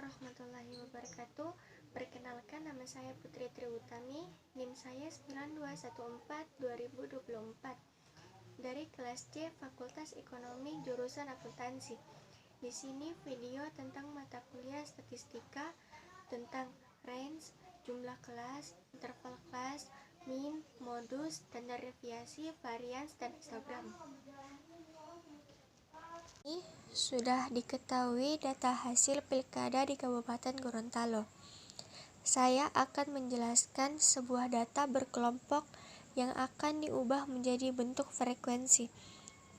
warahmatullahi wabarakatuh. Perkenalkan, nama saya Putri Triutami, NIM saya 9214-2024 dari kelas C Fakultas Ekonomi jurusan Akuntansi. Di sini video tentang mata kuliah statistika, tentang range, jumlah kelas, interval kelas, min, modus, standar deviasi, varians, dan histogram. Ini sudah diketahui data hasil pilkada di Kabupaten Gorontalo. Saya akan menjelaskan sebuah data berkelompok yang akan diubah menjadi bentuk frekuensi.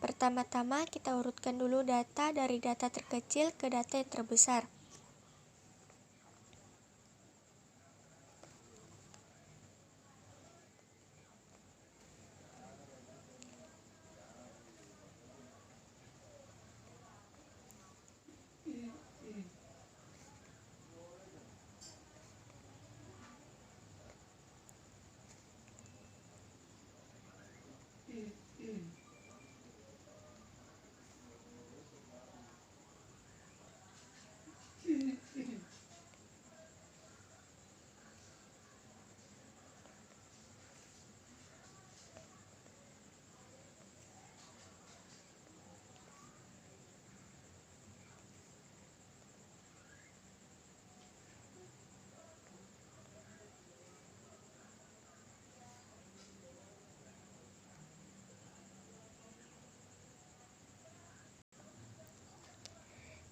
Pertama-tama kita urutkan dulu data dari data terkecil ke data yang terbesar.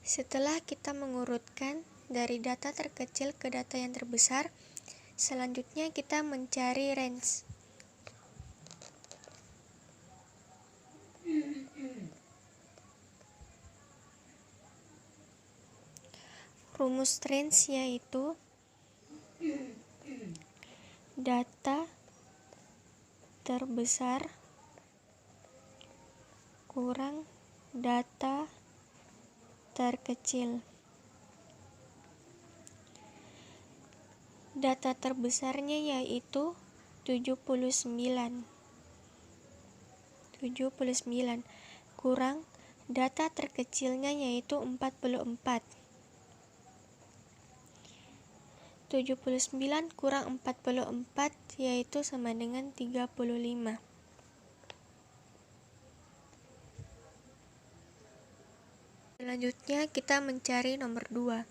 Setelah kita mengurutkan dari data terkecil ke data yang terbesar, selanjutnya kita mencari range. Rumus range yaitu data terbesar kurang data terkecil. Data terbesarnya yaitu 79 kurang data terkecilnya yaitu 44. 79 kurang 44 yaitu sama dengan 35. Selanjutnya kita mencari nomor 2,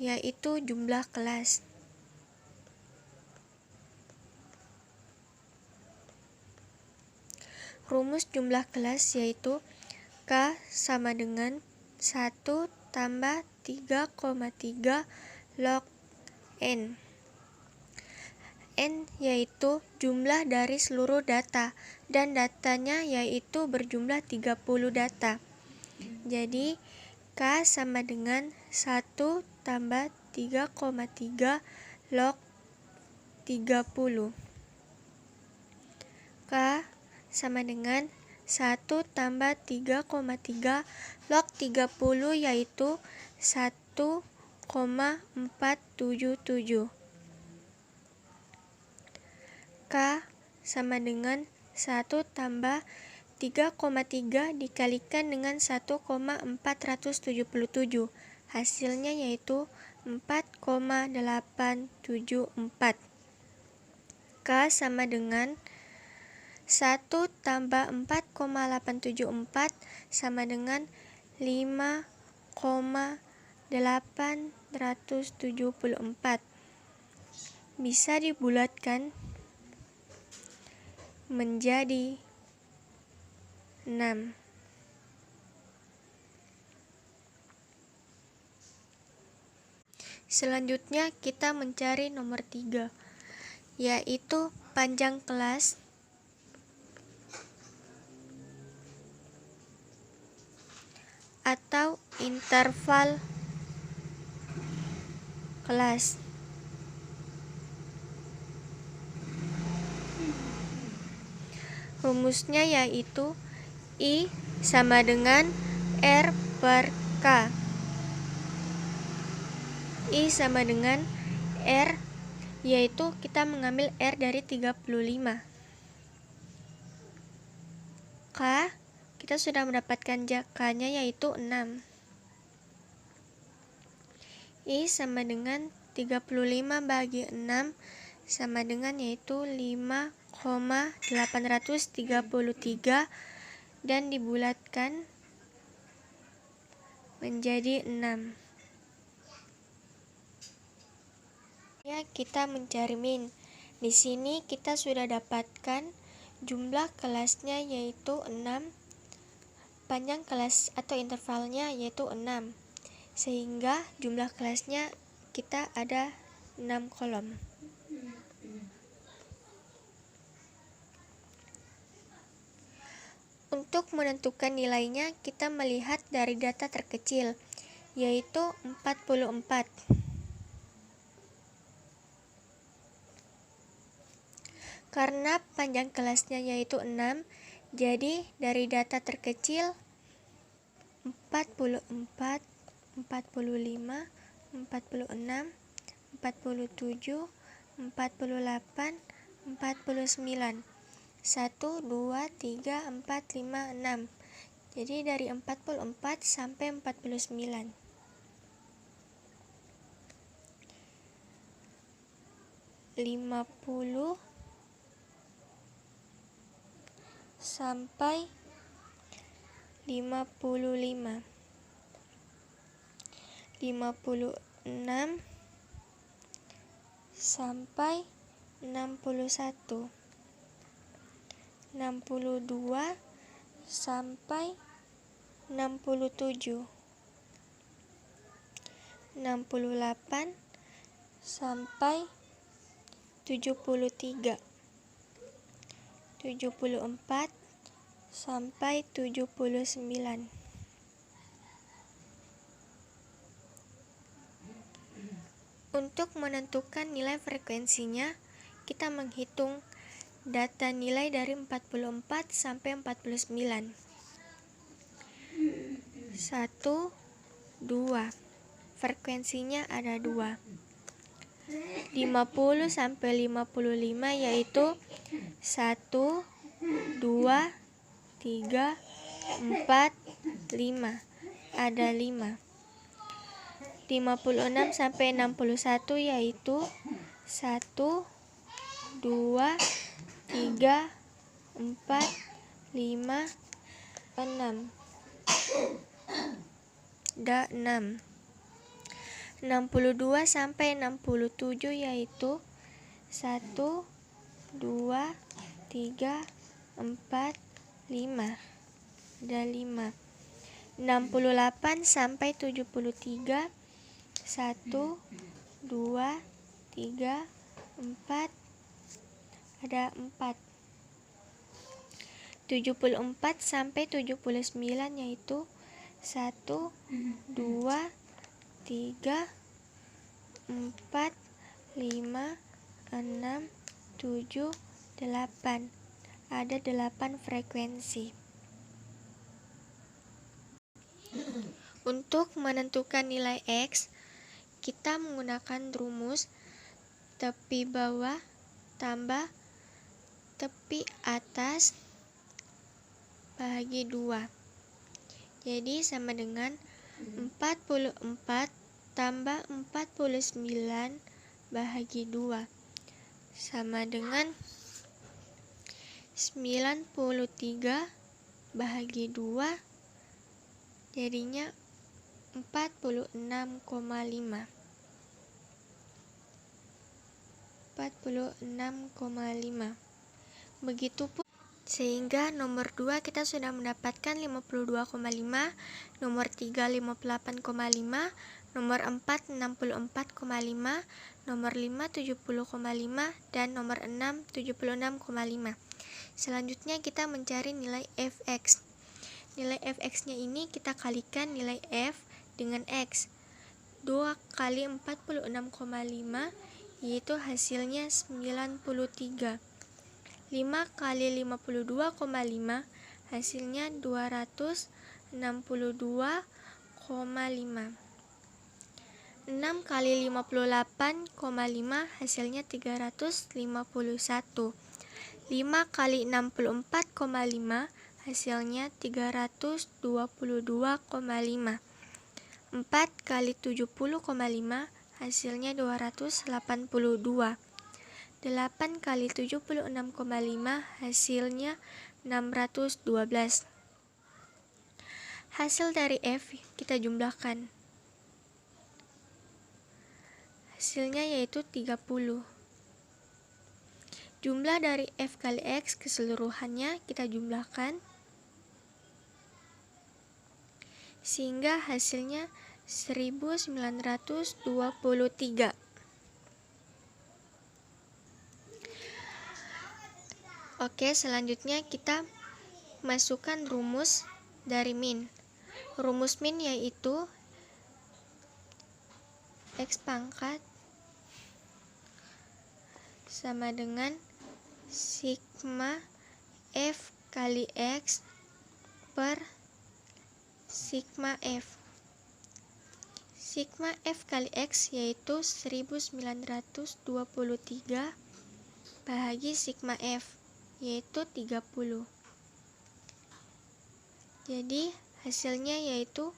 yaitu jumlah kelas. Rumus jumlah kelas yaitu K sama dengan 1 tambah 3,3 log N. N yaitu jumlah dari seluruh data, dan datanya yaitu berjumlah 30 data. Jadi K sama dengan 1 tambah 3,3 log 30. K sama dengan 1 tambah 3,3 log 30 yaitu 1,477. K sama dengan 1 tambah 3,3 dikalikan dengan 1,477. Hasilnya yaitu 4,874. K sama dengan 1 tambah 4,874 sama dengan 5,874. Bisa dibulatkan menjadi 6. Selanjutnya kita mencari nomor 3, yaitu panjang kelas atau interval kelas. Rumusnya yaitu I sama dengan R per K. I sama dengan R, yaitu kita mengambil R dari 35. K, kita sudah mendapatkan K-nya yaitu 6. I sama dengan 35 bagi 6 sama dengan yaitu 5,833 dan dibulatkan menjadi 6. Ya, kita mencari min. Di sini kita sudah dapatkan jumlah kelasnya yaitu 6, panjang kelas atau intervalnya yaitu 6. Sehingga jumlah kelasnya kita ada 6 kolom. Untuk menentukan nilainya, kita melihat dari data terkecil, yaitu 44. Karena panjang kelasnya yaitu 6, jadi dari data terkecil 44, 45, 46, 47, 48, 49. 1, 2, 3, 4, 5, 6. Jadi dari 44 sampai 49. 50 sampai 55. 56 sampai 61. 62 sampai 67. 68 sampai 73. 74 sampai 79. Untuk menentukan nilai frekuensinya, kita menghitung data nilai dari 44 sampai 49. 1, 2. Frekuensinya ada 2. 50 sampai 55 yaitu 1, 2, 3, 4, 5. Ada 5. 56 sampai 61 yaitu 1, 2, 3, 4, 5, 6. Ada 6. 62 sampai 67 yaitu 1, 2, 3, 4, 5. Ada 5. 68 sampai 73 1, 2, 3, 4. Ada 4. 74 sampai 79 yaitu 1, 2, 3, 4, 5, 6, 7, 8. Ada 8 frekuensi. Untuk menentukan nilai X, kita menggunakan rumus tepi bawah tambah tepi atas bahagi 2. Jadi sama dengan 44 tambah 49 bahagi 2 sama dengan 93 bahagi 2, jadinya 46,5. 46,5. Begitupun sehingga nomor 2 kita sudah mendapatkan 52,5, nomor 3 58,5, nomor 4 64,5, nomor 5 70,5 dan nomor 6 76,5. Selanjutnya kita mencari nilai fx. Nilai fx-nya ini kita kalikan nilai f dengan x. 2 kali 46,5 yaitu hasilnya 93. 5 kali 52,5 hasilnya 262,5. 6 kali 58,5 hasilnya 351. 5 kali 64,5 hasilnya 322,5. 4 kali 70,5 hasilnya 282. 8 kali 76,5 hasilnya 612. Hasil dari F kita jumlahkan. Hasilnya yaitu 30. Jumlah dari F kali X keseluruhannya kita jumlahkan, sehingga hasilnya 1923. Oke, selanjutnya kita masukkan rumus dari min. Rumus min yaitu X pangkat sama dengan sigma F kali X per sigma F. Sigma F kali X yaitu 1923 bahagi sigma F yaitu 30. Jadi hasilnya yaitu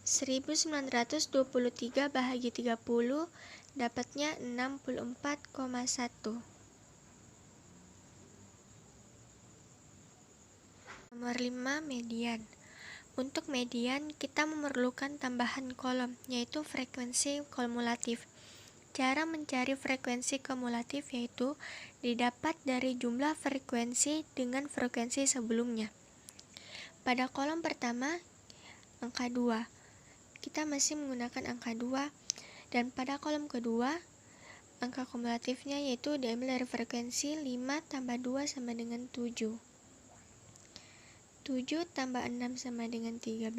1923 bahagi 30 dapatnya 64,1. Nomor 5, median. Untuk median kita memerlukan tambahan kolom, yaitu frekuensi kumulatif. Cara mencari frekuensi kumulatif yaitu didapat dari jumlah frekuensi dengan frekuensi sebelumnya. Pada kolom pertama, angka 2. Kita masih menggunakan angka 2, dan pada kolom kedua, angka kumulatifnya yaitu diambil dari frekuensi 5 tambah 2 sama dengan 7. 7 tambah 6 sama dengan 13.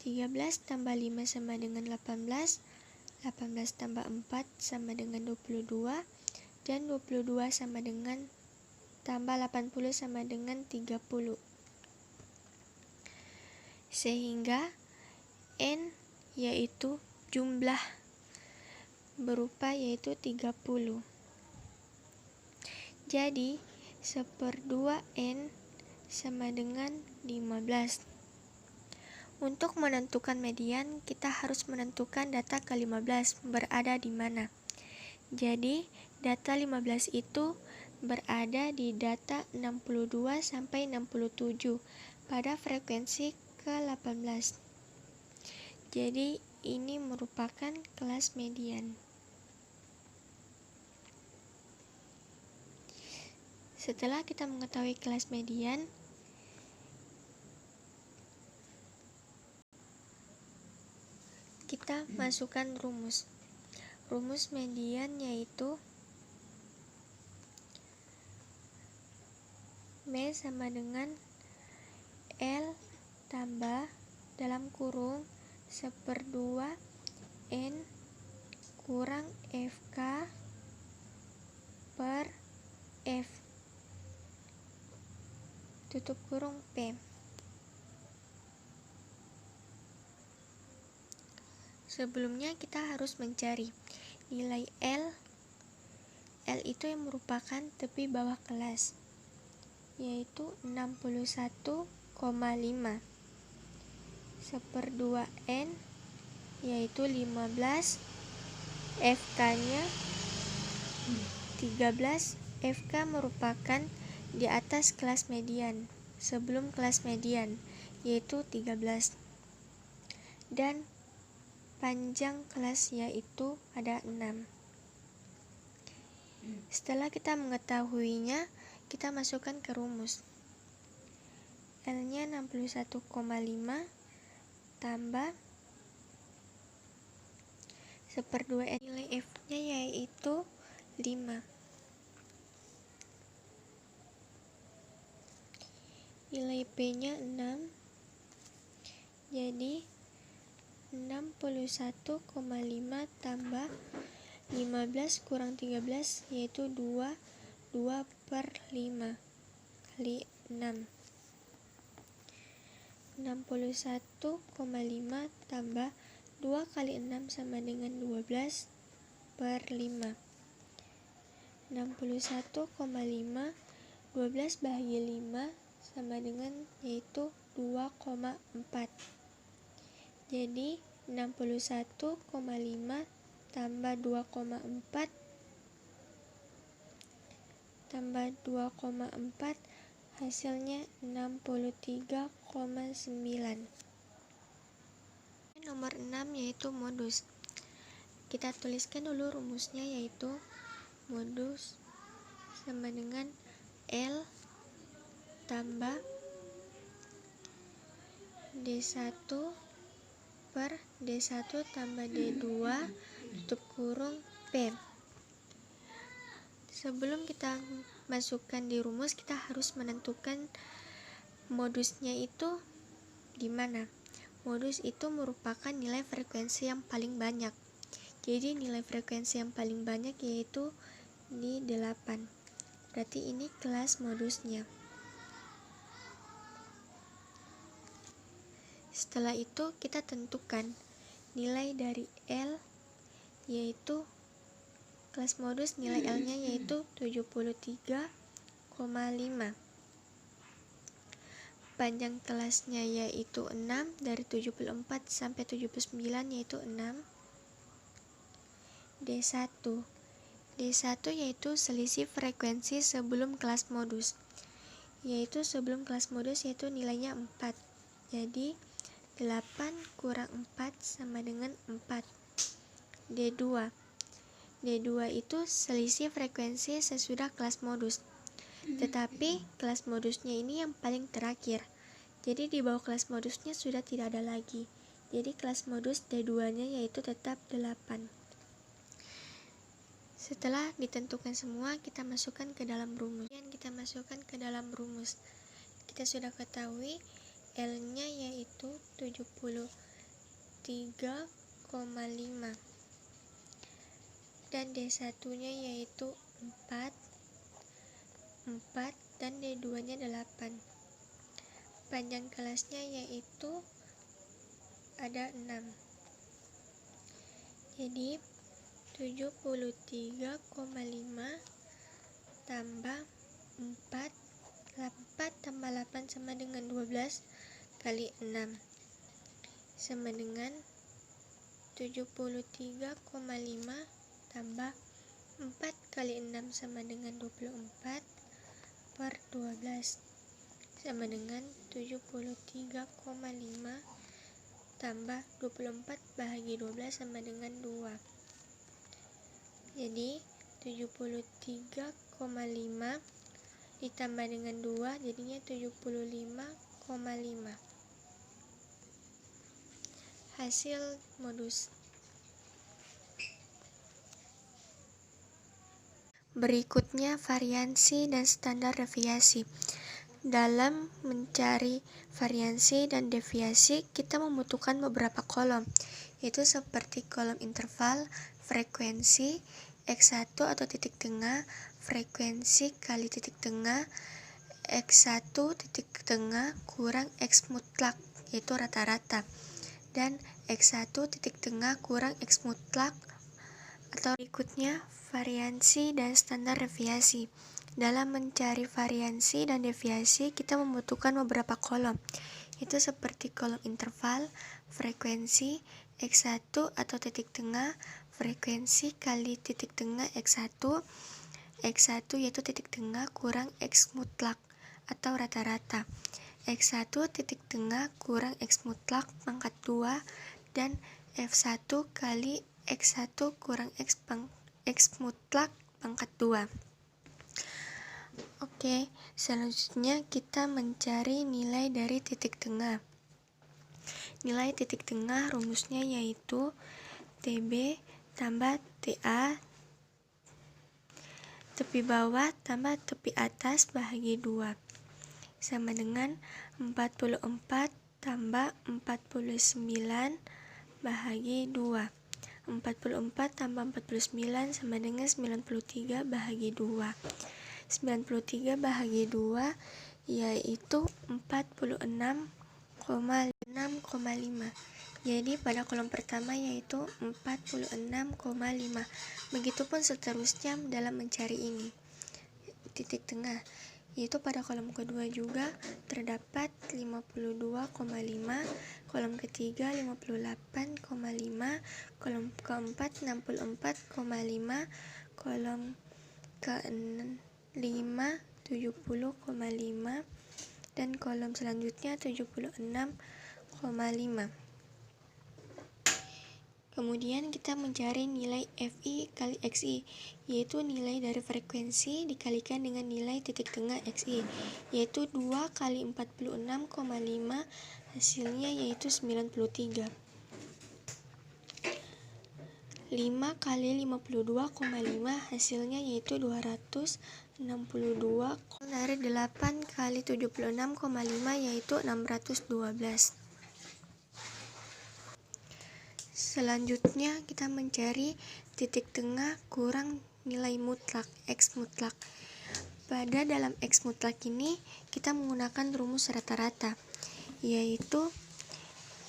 13 tambah 5 sama dengan 18. 18 tambah 4 sama dengan 22. Dan 22 sama dengan tambah 80 sama dengan 30. Sehingga N yaitu jumlah berupa yaitu 30. Jadi 1/2 N sama dengan 15. Untuk menentukan median, kita harus menentukan data ke-15 berada di mana. Jadi, data 15 itu berada di data 62 sampai 67 pada frekuensi ke-18. Jadi, ini merupakan kelas median. Setelah kita mengetahui kelas median, kita masukkan rumus. Rumus median yaitu M sama dengan L tambah dalam kurung 1/2 N kurang FK per F tutup kurung P. Sebelumnya kita harus mencari nilai L. L itu yang merupakan tepi bawah kelas, yaitu 61,5. 1/2 N yaitu 15. FK-nya 13. FK merupakan di atas kelas median, sebelum kelas median, yaitu 13. Dan panjang kelas yaitu ada 6. Setelah kita mengetahuinya, kita masukkan ke rumus. L-nya 61,5 tambah 1/2 N. Nilai F-nya yaitu 5. Nilai P-nya 6. Jadi 61,5 tambah 15 kurang 13 yaitu 2. 2/5 kali 6. 61,5 tambah 2 kali 6 sama dengan 12/5. 61,5 12 bahagi 5 sama dengan yaitu 2,4. Jadi 61,5 tambah 2,4 tambah 2,4 hasilnya 63,9. Nomor 6 yaitu modus. Kita tuliskan dulu rumusnya, yaitu modus sama dengan L tambah D1 per D1 tambah D2 tutup kurung P. Sebelum kita masukkan di rumus, kita harus menentukan modusnya itu di mana. Modus itu merupakan nilai frekuensi yang paling banyak. Jadi nilai frekuensi yang paling banyak yaitu di 8. Berarti ini kelas modusnya. Setelah itu kita tentukan nilai dari L, yaitu kelas modus nilai L-nya yaitu 73,5. Panjang kelasnya yaitu 6, dari 74 sampai 79 yaitu 6. D1 yaitu selisih frekuensi sebelum kelas modus, yaitu sebelum kelas modus yaitu nilainya 4. Jadi 8 kurang 4 sama dengan 4. D2 itu selisih frekuensi sesudah kelas modus, tetapi kelas modusnya ini yang paling terakhir. Jadi di bawah kelas modusnya sudah tidak ada lagi. Jadi kelas modus D2 nya yaitu tetap 8. Setelah ditentukan semua, kita masukkan ke dalam rumus. Kita sudah ketahui L-nya yaitu 73,5 dan D1-nya yaitu 4 dan D2-nya 8. Panjang kelasnya yaitu ada 6. Jadi 73,5 tambah 4 tambah 8 sama dengan 12 kali 6 sama dengan 73,5 tambah 4 kali 6 sama dengan 24 per 12 sama dengan 73,5 tambah 24 bahagi 12 sama dengan 2. Jadi 73,5 ditambah dengan 2 jadinya 75,5. Hasil modus. Berikutnya variansi dan standar deviasi. Dalam mencari variansi dan deviasi, kita membutuhkan beberapa kolom, yaitu seperti kolom interval, frekuensi, X1 atau titik tengah, frekuensi kali titik tengah, X1 titik tengah kurang X mutlak, yaitu rata-rata, dan X1 titik tengah kurang X mutlak. Atau berikutnya, variansi dan standar deviasi. Dalam mencari variansi dan deviasi, kita membutuhkan beberapa kolom, yaitu seperti kolom interval, frekuensi, X1 atau titik tengah, frekuensi kali titik tengah X1, X1 yaitu titik tengah kurang X mutlak atau rata-rata, X1 titik tengah kurang X mutlak pangkat 2, dan F1 kali X1 kurang X mutlak pangkat 2. Oke, selanjutnya kita mencari nilai dari titik tengah. Nilai titik tengah rumusnya yaitu TB tambah TA tepi bawah tambah tepi atas bahagi 2 sama dengan 44 tambah 49 bahagi 2. 44 tambah 49 sama dengan 93 bahagi 2. 93 bahagi 2 yaitu 46,5. Jadi pada kolom pertama yaitu 46,5. Begitupun seterusnya dalam mencari ini titik tengah, yaitu pada kolom kedua juga terdapat 52,5, kolom ketiga 58,5, kolom keempat 64,5, kolom kelima 70,5, dan kolom selanjutnya 76,5. Kemudian kita mencari nilai Fi kali Xi, yaitu nilai dari frekuensi dikalikan dengan nilai titik tengah Xi, yaitu 2 kali 46,5, hasilnya yaitu 93. 5 kali 52,5, hasilnya yaitu 262. Dari 8 kali 76,5 yaitu 612. Selanjutnya kita mencari titik tengah kurang nilai mutlak, X mutlak. Pada dalam X mutlak ini kita menggunakan rumus rata-rata, yaitu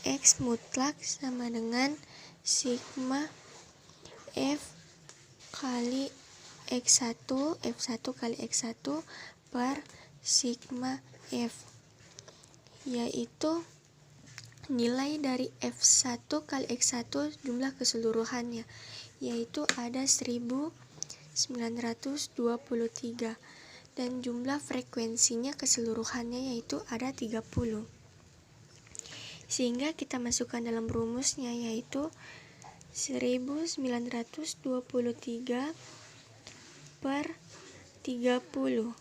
X mutlak sama dengan sigma F kali X1, F1 kali X1 per sigma F, yaitu nilai dari F1 kali X1 jumlah keseluruhannya, yaitu ada 1923, dan jumlah frekuensinya keseluruhannya yaitu ada 30. Sehingga kita masukkan dalam rumusnya, yaitu 1923 per 30,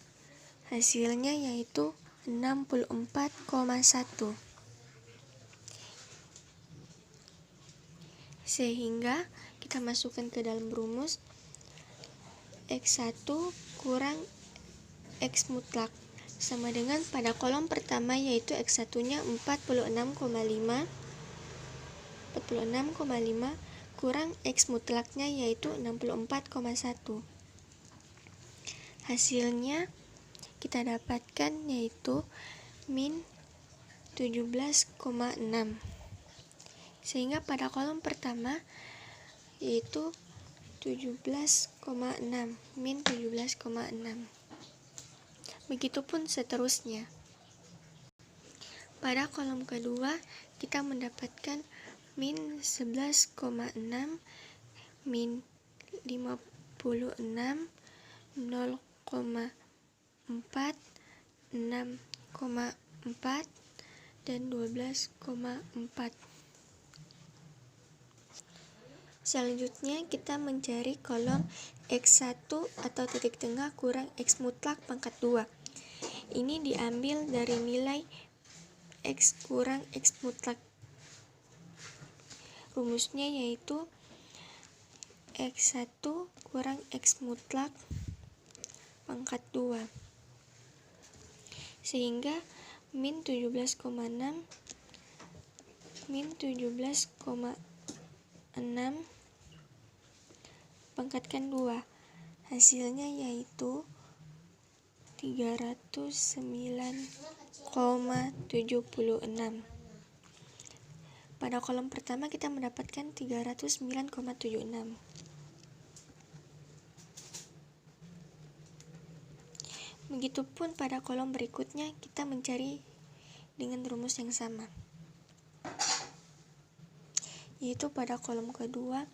hasilnya yaitu 64,1. Sehingga kita masukkan ke dalam rumus X1 kurang X mutlak sama dengan pada kolom pertama, yaitu X1 nya 46,5 kurang X mutlaknya yaitu 64,1. Hasilnya kita dapatkan yaitu min 17,6. Sehingga pada kolom pertama yaitu 17,6, min 17,6. Begitupun seterusnya. Pada kolom kedua kita mendapatkan min 11,6, min 56, 0,4, 6,4, dan 12,4. Selanjutnya kita mencari kolom X1 atau titik tengah kurang X mutlak pangkat 2. Ini diambil dari nilai X kurang X mutlak. Rumusnya yaitu X1 kurang X mutlak pangkat 2. Sehingga min 17,6 pangkatkan 2, hasilnya yaitu 309,76. Pada kolom pertama kita mendapatkan 309,76. Begitupun pada kolom berikutnya kita mencari dengan rumus yang sama, yaitu pada kolom kedua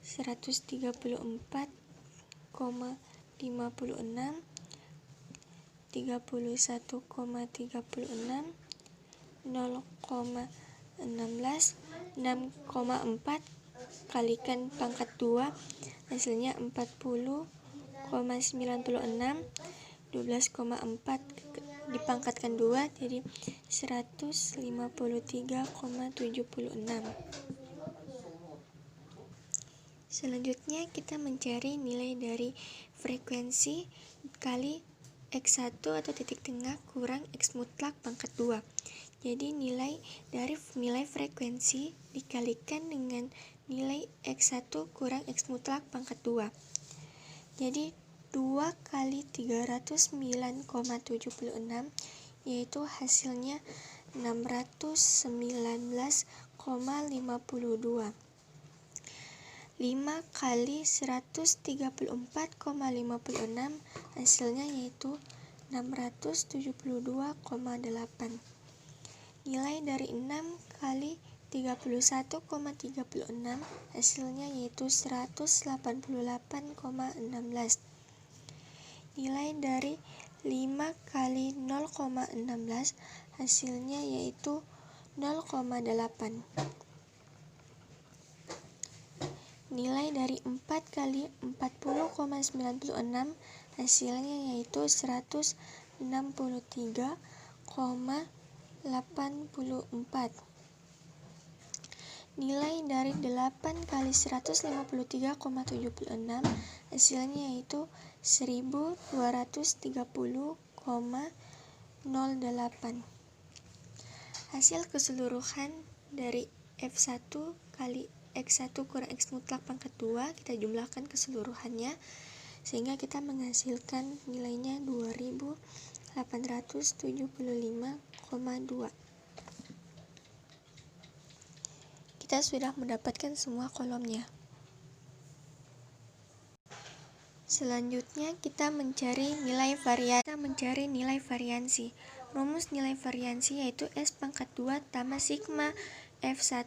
134,56, 31,36, 0,16, 6,4 kalikan pangkat 2, hasilnya 40,96, 12,4 dipangkatkan 2 jadi 153,76. Selanjutnya kita mencari nilai dari frekuensi kali X1 atau titik tengah kurang X mutlak pangkat 2. Jadi nilai dari nilai frekuensi dikalikan dengan nilai X1 kurang X mutlak pangkat 2. Jadi 2 kali 309,76 yaitu hasilnya 619,52. 5 5 kali 134,56 hasilnya yaitu 672,8. Nilai dari 6 kali 31,36 hasilnya yaitu 188,16. Nilai dari 5 kali 0,16 hasilnya yaitu 0,8. Nilai dari 4 kali 40,96 hasilnya yaitu 163,84. Nilai dari 8 kali 153,76 hasilnya yaitu 1230,08. Hasil keseluruhan dari F1 kali X1 kurang X mutlak pangkat 2 kita jumlahkan keseluruhannya sehingga kita menghasilkan nilainya 2875,2. Kita sudah mendapatkan semua kolomnya. Selanjutnya kita mencari nilai variansi. Rumus nilai variansi yaitu S pangkat 2 tambah sigma F1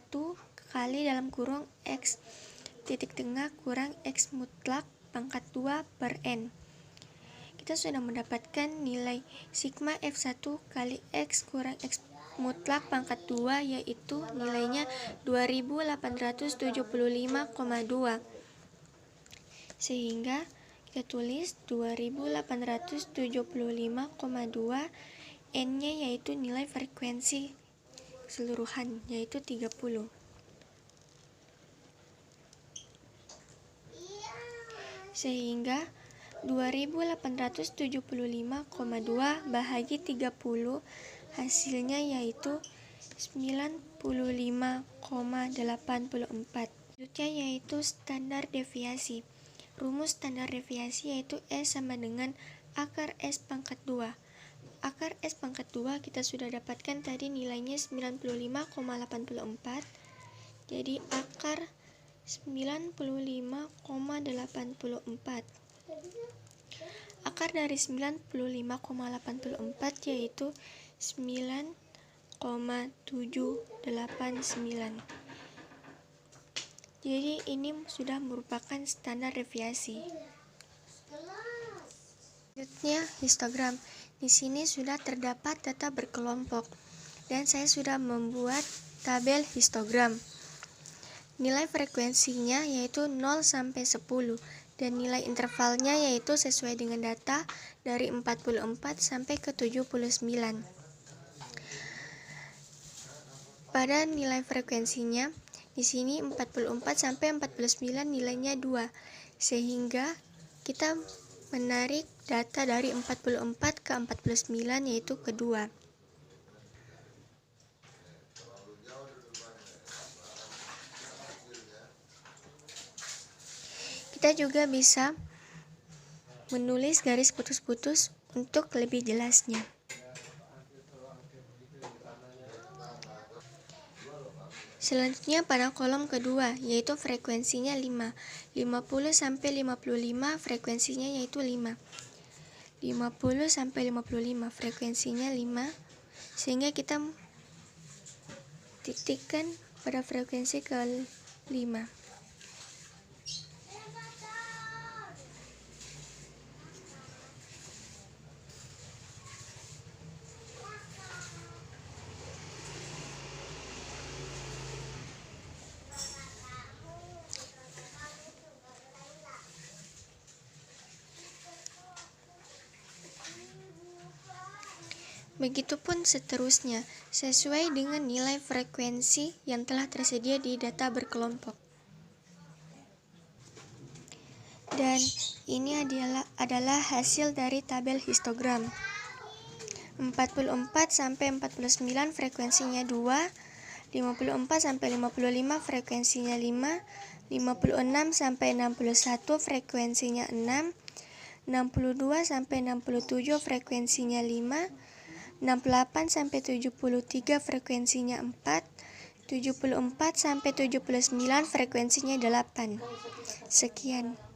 kali dalam kurung X titik tengah kurang X mutlak pangkat 2 per N. Kita sudah mendapatkan nilai sigma F1 kali X kurang X mutlak pangkat 2 yaitu nilainya 2875,2. Sehingga kita tulis 2875,2, N-nya yaitu nilai frekuensi keseluruhan yaitu 30. Sehingga 2875,2 bahagi 30 hasilnya yaitu 95,84. Selanjutnya yaitu standar deviasi. Rumus standar deviasi yaitu S sama dengan akar S pangkat 2. Akar S pangkat 2 kita sudah dapatkan tadi nilainya 95,84. Jadi akar 95,84. Akar dari 95,84 yaitu 9,789. Jadi ini sudah merupakan standar deviasi. Selanjutnya histogram. Di sini sudah terdapat data berkelompok dan saya sudah membuat tabel histogram. Nilai frekuensinya yaitu 0 sampai 10 dan nilai intervalnya yaitu sesuai dengan data dari 44 sampai ke 79. Pada nilai frekuensinya di sini 44 sampai 49 nilainya 2. Sehingga kita menarik data dari 44 ke 49 yaitu kedua. Kita juga bisa menulis garis putus-putus untuk lebih jelasnya. Selanjutnya pada kolom kedua yaitu frekuensinya 5. 50 sampai 55 frekuensinya yaitu 5. 50 sampai 55 frekuensinya 5. Sehingga kita titikkan pada frekuensi ke-5. Begitupun seterusnya, sesuai dengan nilai frekuensi yang telah tersedia di data berkelompok. Dan ini adalah hasil dari tabel histogram. 44 sampai 49 frekuensinya 2, 54 sampai 55 frekuensinya 5, 56 sampai 61 frekuensinya 6, 62 sampai 67 frekuensinya 5, 68 sampai 73 frekuensinya 4, 74 sampai 79 frekuensinya 8. Sekian.